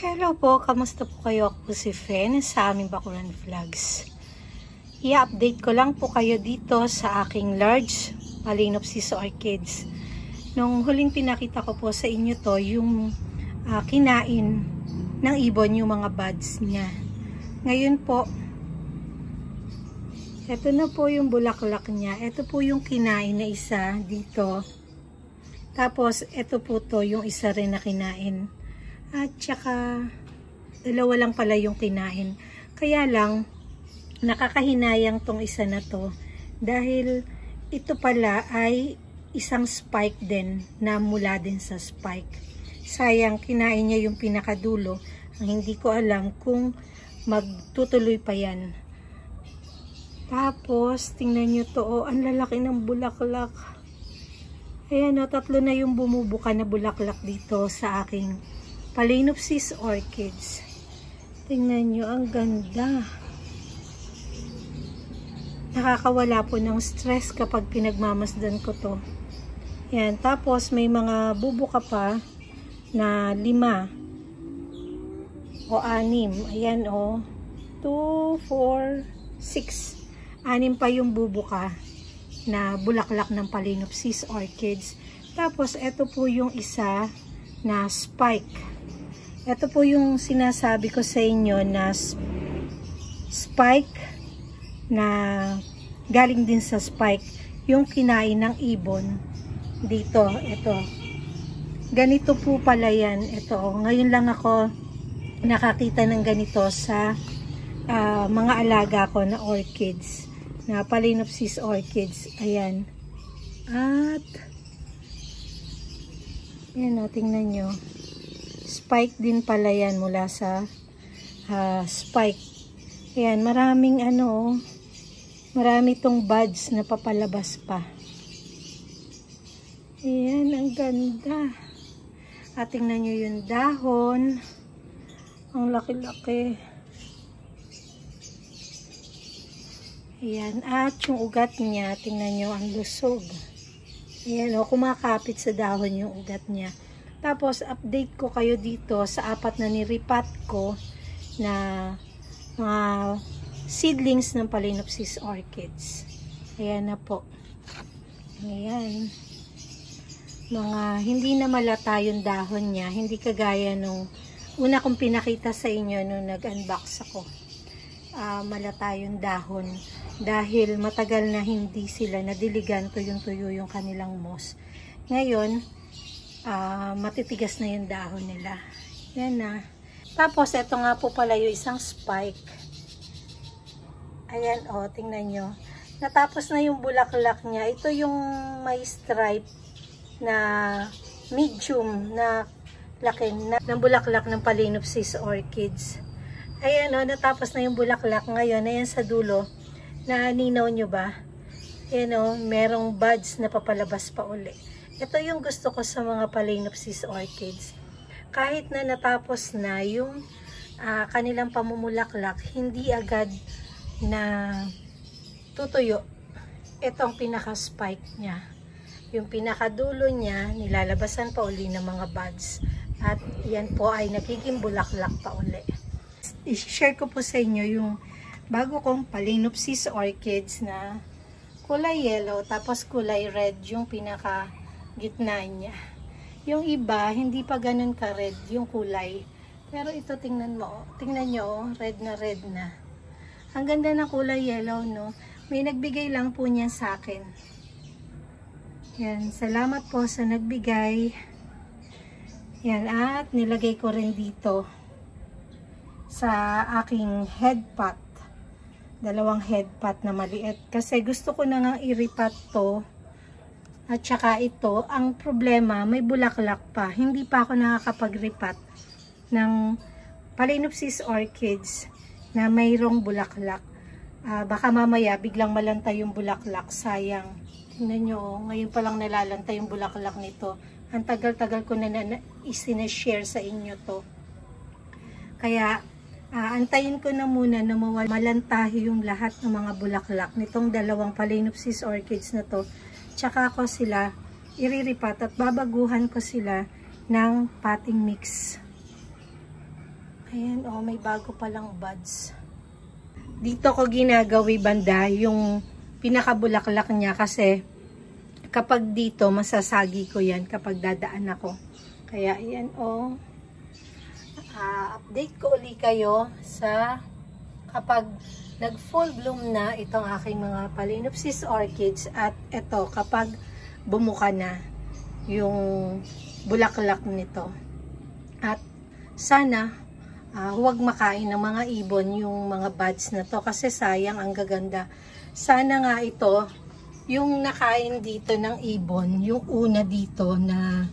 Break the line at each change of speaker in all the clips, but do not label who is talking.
Hello po, kamusta po kayo? Ako po si Fen sa aming Bakuran Vlogs. I-update ko lang po kayo dito sa aking large Phalaenopsis orchids. Nung huling pinakita ko po sa inyo to, yung kinain ng ibon yung mga buds niya. Ngayon po, ito na po yung bulaklak niya. Ito po yung kinain na isa dito. Tapos, ito po to yung isa rin na kinain. At saka, dalawa lang pala yung kinain. Kaya lang, nakakahinayang tong isa na to. Dahil, ito pala ay isang spike din na mula din sa spike. Sayang, kinain niya yung pinakadulo. Ang hindi ko alam kung magtutuloy pa yan. Tapos, tingnan nyo to. Oh, ang lalaki ng bulaklak. Ayan o, tatlo na yung bumubuka na bulaklak dito sa aking Phalaenopsis orchids. Tingnan nyo, ang ganda. Nakakawala po ng stress kapag pinagmamasdan ko to. Yan, tapos may mga bubuka pa na 5 o 6. Ayan o, 2, 4, 6. 6 pa yung bubuka na bulaklak ng Phalaenopsis orchids. Tapos, ito po yung isa na spike. Ito po yung sinasabi ko sa inyo na spike na galing din sa spike. Yung kinain ng ibon. Dito, ito. Ganito po pala yan. Ito. Ngayon lang ako nakakita ng ganito sa mga alaga ko na orchids. Na Phalaenopsis orchids. Ayan. At yan o, tingnan nyo. Spike din pala yan mula sa spike. Ayan, maraming marami tong buds na papalabas pa. Ayan, ang ganda. At tingnan nyo yung dahon. Ang laki-laki. Ayan, at yung ugat niya, tingnan nyo ang lusog. Ayan o, kumakapit sa dahon yung ugat niya. Tapos, update ko kayo dito sa 4 na niripat ko na mga seedlings ng Phalaenopsis orchids. Ayan na po. Ayan. Mga hindi na malata yung dahon niya. Hindi kagaya nung una kong pinakita sa inyo nung nag-unbox ako. Malata yung dahon. Dahil matagal na hindi sila nadiligan, tuyong-tuyo yung kanilang moss. Ngayon, matitigas na yung dahon nila. Yan na. Tapos, ito nga po pala yung isang spike. Ayan, o, tingnan nyo. Natapos na yung bulaklak niya. Ito yung may stripe na medium na laki ng bulaklak ng Phalaenopsis orchids. Ayan, o, natapos na yung bulaklak. Ngayon, ayan sa dulo. Naalinaw nyo ba? Ayan, o, merong buds na papalabas pa uli. Ito yung gusto ko sa mga Phalaenopsis orchids. Kahit na natapos na yung kanilang pamumulaklak, hindi agad na tutuyo. Itong pinaka-spike niya. Yung pinakadulo niya, nilalabasan pa uli ng mga buds. At yan po ay nagiging bulaklak pa uli. I-share ko po sa inyo yung bago kong Phalaenopsis orchids na kulay yellow, tapos kulay red yung pinaka gitna niya. Yung iba, hindi pa ganun ka-red yung kulay. Pero ito, tingnan mo. Tingnan nyo, oh, red na. Ang ganda ng kulay yellow, no? May nagbigay lang po niya sa akin. Yan, salamat po sa nagbigay. Yan, at nilagay ko rin dito sa aking head pot. 2 head pot na maliit. Kasi gusto ko na nga i-repot to. At saka ito, ang problema, may bulaklak pa. Hindi pa ako nakakapag-repot ng Phalaenopsis orchids na mayroong bulaklak. Baka mamaya biglang malantay yung bulaklak. Sayang. Tingnan nyo, oh, ngayon pa lang nalalantay yung bulaklak nito. Ang tagal-tagal ko na isinashare sa inyo to. Kaya, antayin ko na muna na malantahi yung lahat ng mga bulaklak nitong 2 Phalaenopsis orchids na to. Tsaka ko sila iriripat at babaguhan ko sila ng potting mix. Ayan, oh, may bago palang buds. Dito ko ginagawi banda yung pinakabulaklak niya kasi kapag dito masasagi ko yan kapag dadaan ako. Kaya ayan, oh. Update ko uli kayo sa kapag nag full bloom na itong aking mga Phalaenopsis orchids at ito kapag bumuka na yung bulaklak nito. At sana huwag makain ng mga ibon yung mga buds na to kasi sayang, ang gaganda. Sana nga ito, yung nakain dito ng ibon, yung una dito na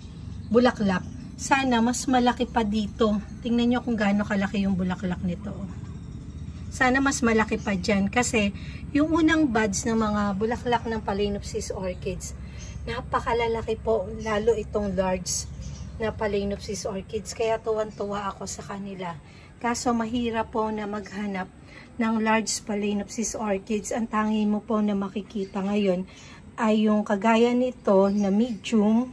bulaklak, sana mas malaki pa dito. Tingnan nyo kung gaano kalaki yung bulaklak nito. Sana mas malaki pa dyan kasi yung unang buds ng mga bulaklak ng Phalaenopsis orchids, napakalalaki po, lalo itong large na Phalaenopsis orchids, kaya tuwan-tuwa ako sa kanila. Kaso mahirap po na maghanap ng large Phalaenopsis orchids. Ang tangi mo po na makikita ngayon ay yung kagaya nito na medium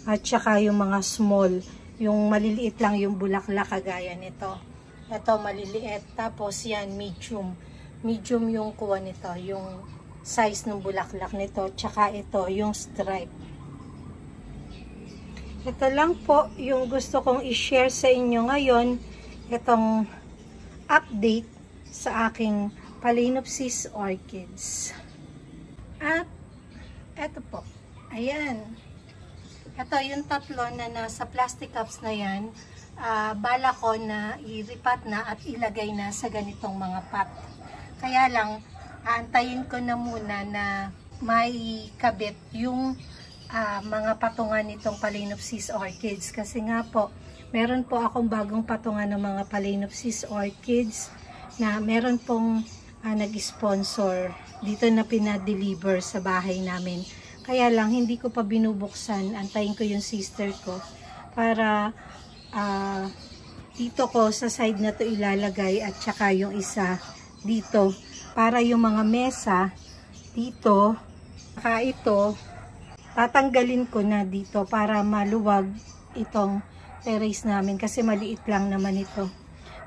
at saka yung mga small, yung maliliit lang yung bulaklak kagaya nito. Ito maliliit, tapos yan medium. Medium yung kuha nito, yung size ng bulaklak nito, tsaka ito yung stripe. Ito lang po yung gusto kong i-share sa inyo ngayon, itong update sa aking Phalaenopsis orchids. At ito po, ayan. Ito yung tatlo na nasa plastic cups na yan. Bala ko na iripat na at ilagay na sa ganitong mga pot. Kaya lang, aantayin ko na muna na may kabit yung mga patungan nitong Phalaenopsis orchids kasi nga po meron po akong bagong patungan ng mga Phalaenopsis orchids na meron pong nag-sponsor dito na pinadeliver sa bahay namin, kaya lang hindi ko pa binubuksan. Antayin ko yung sister ko para dito ko sa side na to ilalagay at saka yung isa dito para yung mga mesa dito, saka ito tatanggalin ko na dito para maluwag itong terrace namin kasi maliit lang naman ito.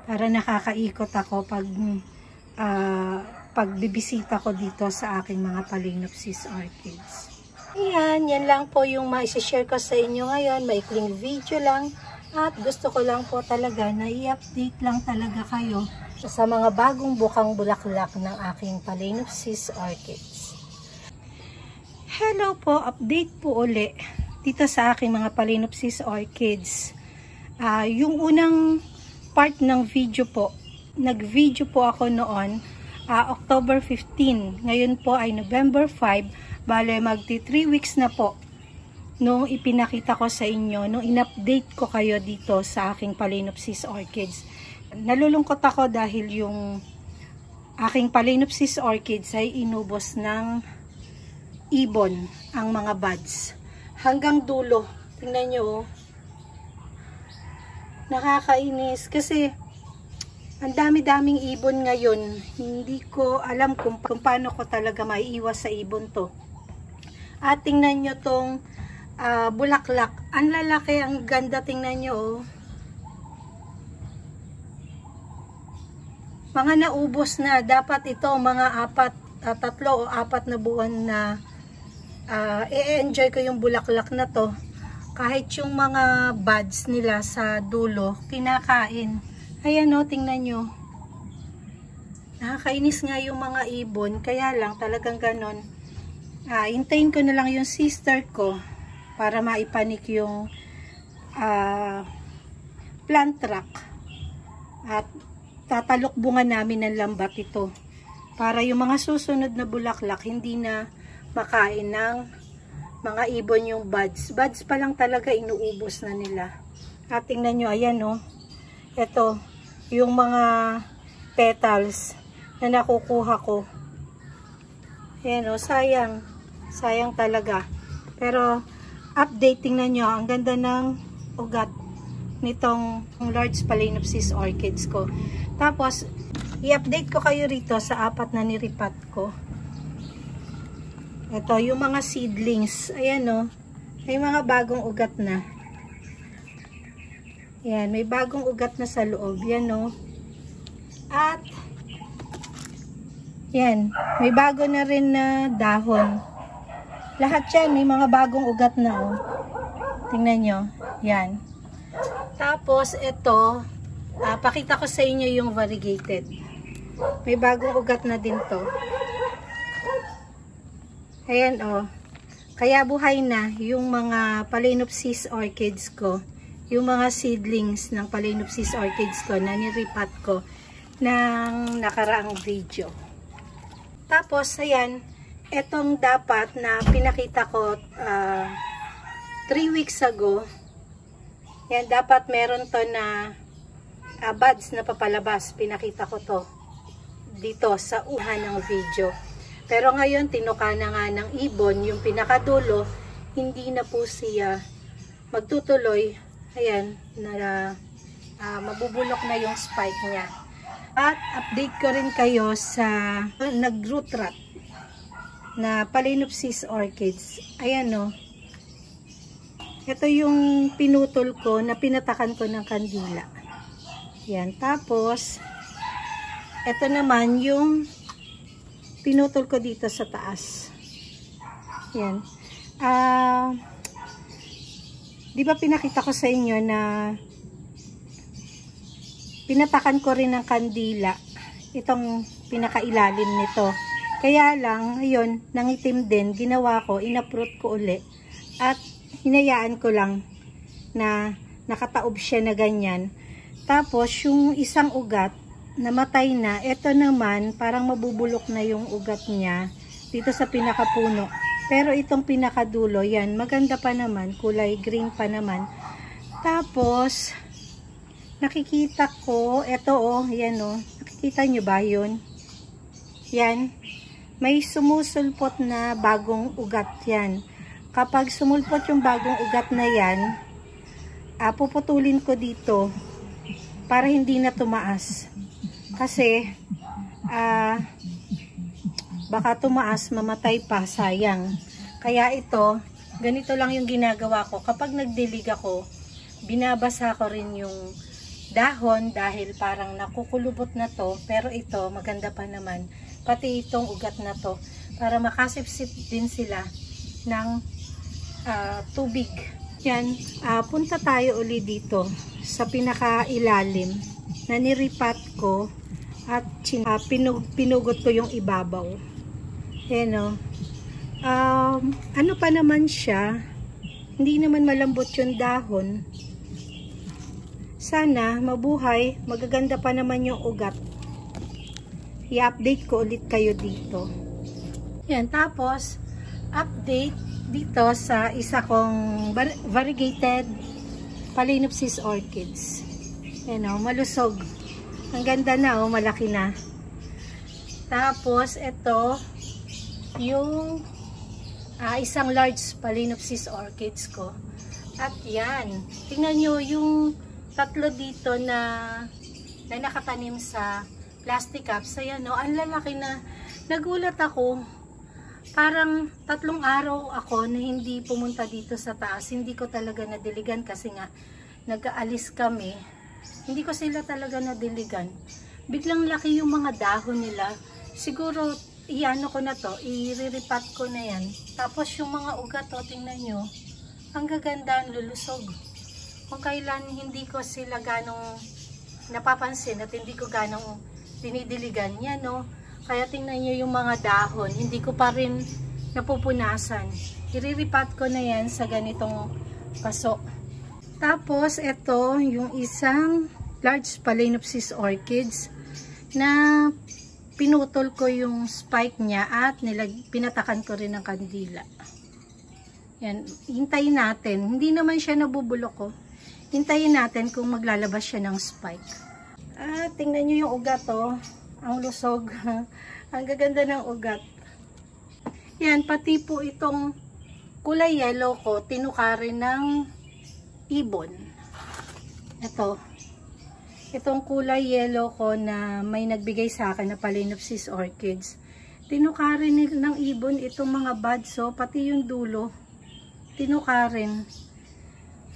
Para nakakaikot ako pag bibisita ko dito sa aking mga Phalaenopsis orchids. Ayan, yan lang po yung ma-share ko sa inyo ngayon. Maikling video lang at gusto ko lang po talaga na i-update lang talaga kayo sa mga bagong bukang bulaklak ng aking Phalaenopsis orchids. Hello po, update po uli dito sa aking mga Phalaenopsis orchids. Yung unang part ng video po, nag-video po ako noon, October 15. Ngayon po ay November 5, bale magti 3 weeks na po nung ipinakita ko sa inyo, nung in-update ko kayo dito sa aking Phalaenopsis orchids. Nalulungkot ako dahil yung aking Phalaenopsis orchids ay inubos ng ibon ang mga buds. Hanggang dulo. Tingnan nyo, oh. Nakakainis kasi ang dami-daming ibon ngayon. Hindi ko alam kung paano ko talaga maiiwas sa ibon to. At tingnan nyo tong bulaklak. Ang lalaki, ang ganda, tingnan nyo, oh. Mga naubos na. Dapat ito mga 3 o 4 na buwan na i-enjoy ko yung bulaklak na to. Kahit yung mga buds nila sa dulo, kinakain. Ayan o, tingnan nyo. Nakakainis nga yung mga ibon. Kaya lang, talagang ganon. Hintayin ko na lang yung sister ko para maipanik yung plant truck. At tatalokbungan namin ng lambat ito. Para yung mga susunod na bulaklak, hindi na makain ng mga ibon yung buds. Buds pa lang talaga inuubos na nila. At tingnan nyo, ayan o. Ito, yung mga petals na nakukuha ko. Ayan o, sayang. Sayang talaga. Pero, update, tingnan nyo, ang ganda ng ugat nitong large Phalaenopsis orchids ko. Tapos, i-update ko kayo rito sa 4 na niripat ko. Ito, yung mga seedlings. Ayan o. May mga bagong ugat na. Yan, may bagong ugat na sa loob. Yan, no? At, yan, may bago na rin na dahon. Lahat yan, may mga bagong ugat na, oh. Tingnan nyo. Yan. Tapos, ito, pakita ko sa inyo yung variegated. May bagong ugat na din to. Ayan, oh. Kaya buhay na yung mga Phalaenopsis orchids ko. Yung mga seedlings ng Phalaenopsis orchids ko na niripat ko ng nakaraang video. Tapos, ayan, etong dapat na pinakita ko 3 weeks ago. Yan, dapat meron to na buds na papalabas. Pinakita ko to dito sa uhan ng video. Pero ngayon, tinuka na nga ng ibon, yung pinakadulo, hindi na po siya magtutuloy. Ayan, na mabubulok na yung spike niya. At update ko rin kayo sa nag-root rot na Phalaenopsis orchids. Ayan, no. Ito yung pinutol ko na pinatakan ko ng kandila. Yan. Tapos, ito naman yung pinutol ko dito sa taas. Yan. Di ba pinakita ko sa inyo na pinatakan ko rin ng kandila itong pinakailalim nito. Kaya lang, ayun, nangitim din, ginawa ko, inaprot ko uli at hinayaan ko lang na nakataob siya na ganyan. Tapos, yung isang ugat, namatay na. Ito naman, parang mabubulok na yung ugat niya dito sa pinakapuno. Pero itong pinakadulo, yan, maganda pa naman, kulay green pa naman. Tapos, nakikita ko, ito oh, yan oh, nakikita nyo ba yun? Yan, may sumusulpot na bagong ugat yan. Kapag sumulpot yung bagong ugat na yan, puputulin ko dito para hindi na tumaas. Kasi, baka tumaas, mamatay pa, sayang. Kaya ito, ganito lang yung ginagawa ko. Kapag nagdilig ako, binabasa ko rin yung dahon dahil parang nakukulubot na to. Pero ito, maganda pa naman. Pati itong ugat na to. Para makasipsip din sila ng tubig. Yan, punta tayo uli dito sa pinakailalim na niripat ko at pinugot ko yung ibabaw. Ayan o. Ano pa naman siya, hindi naman malambot yung dahon. Sana mabuhay, magaganda pa naman yung ugat. I-update ko ulit kayo dito. Yan, tapos update dito sa isa kong variegated Phalaenopsis orchids. Yan o, malusog. Ang ganda na o, malaki na. Tapos ito yung isang large Phalaenopsis orchids ko. At yan, tingnan nyo yung tatlo dito na nakatanim sa plastic cups. Ayan o, ang lalaki na. Nagulat ako. Parang 3 araw ako na hindi pumunta dito sa taas. Hindi ko talaga nadiligan kasi nga nag-aalis kami. Hindi ko sila talaga nadiligan. Biglang laki yung mga dahon nila. Siguro, iano ko na to, iriripat ko na yan. Tapos yung mga ugat, o, tingnan nyo, ang gaganda, ang lulusog. Kung kailan hindi ko sila ganong napapansin at hindi ko ganong dinidiligan, yan o. Kaya tingnan nyo yung mga dahon, hindi ko pa rin napupunasan. Iriripat ko na yan sa ganitong paso. Tapos, ito yung isang large Phalaenopsis orchids na pinutol ko yung spike niya at pinatakan ko rin ng kandila. Yan, hintayin natin. Hindi naman siya nabubulok ko. Hintayin natin kung maglalabas siya ng spike. Tingnan nyo yung ugat oh. Ang lusog. Ang gaganda ng ugat. Yan, pati po itong kulay yellow ko, tinukarin ng ibon. Ito. Itong kulay yellow ko na may nagbigay sa akin na Phalaenopsis orchids. Tinukarin ng ibon itong mga buds, so pati yung dulo. Tinukarin.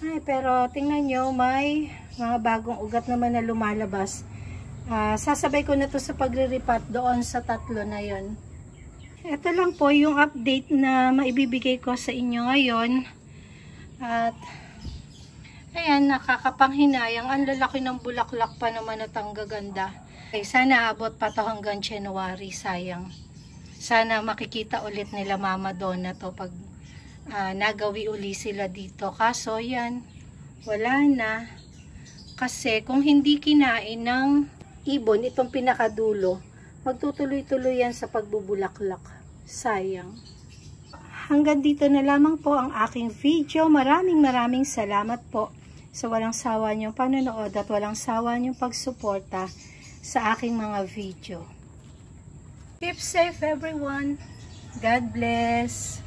Ay, pero tingnan nyo, may mga bagong ugat naman na lumalabas. Sasabay ko na to sa pagre-repat doon sa 3 na yon. Ito lang po yung update na maibibigay ko sa inyo ngayon. At ayan, nakakapanghinayang. Ang lalaki ng bulaklak pa naman at ang gaganda. Okay, sana abot pa to hanggang January, sayang. Sana makikita ulit nila Mama Donna to pag nagawi uli sila dito. Kaso yan, wala na. Kasi kung hindi kinain ng ibon, itong pinakadulo, magtutuloy-tuloy yan sa pagbubulaklak. Sayang. Hanggang dito na lamang po ang aking video. Maraming salamat po sa walang sawa niyong panonood at walang sawa niyong pagsuporta sa aking mga video. Keep safe everyone. God bless.